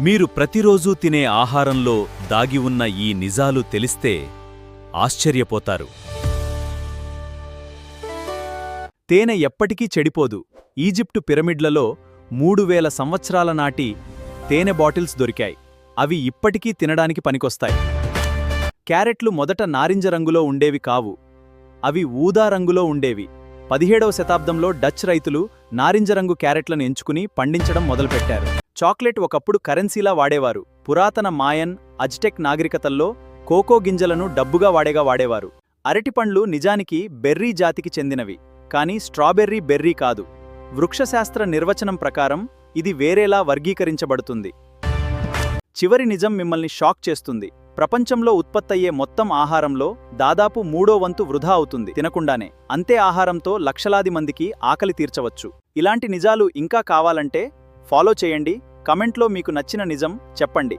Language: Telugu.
మీరు ప్రతిరోజూ తినే ఆహారంలో దాగి ఉన్న ఈ నిజాలు తెలిస్తే ఆశ్చర్యపోతారు. తేనె ఎప్పటికీ చెడిపోదు. ఈజిప్టు పిరమిడ్లలో 3000 సంవత్సరాల నాటి తేనె బాటిల్స్ దొరికాయి. అవి ఇప్పటికీ తినడానికి పనికొస్తాయి. క్యారెట్లు మొదట నారింజ రంగులో ఉండేవి కావు. అవి ఊదా రంగులో ఉండేవి. 17వ శతాబ్దంలో డచ్ రైతులు నారింజ రంగు క్యారెట్లను ఎంచుకుని పండించడం మొదలుపెట్టారు. చాక్లెట్ ఒకప్పుడు కరెన్సీలా వాడేవారు. పురాతన మాయన్, అజ్టెక్ నాగరికతల్లో కోకో గింజలను డబ్బుగా వాడేవారు. అరటిపండ్లు నిజానికి బెర్రీ జాతికి చెందినవి, కానీ స్ట్రాబెర్రీ బెర్రీ కాదు. వృక్షశాస్త్ర నిర్వచనం ప్రకారం ఇది వేరేలా వర్గీకరించబడుతుంది. చివరి నిజం మిమ్మల్ని షాక్ చేస్తుంది. ప్రపంచంలో ఉత్పత్తయ్యే మొత్తం ఆహారంలో దాదాపు 3వ వంతు వృధా అవుతుంది తినకుండానే. అంతే ఆహారంతో లక్షలాది మందికి ఆకలి తీర్చవచ్చు. ఇలాంటి నిజాలు ఇంకా కావాలంటే ఫాలో చేయండి. కమెంట్లో మీకు నచ్చిన నిజం చెప్పండి.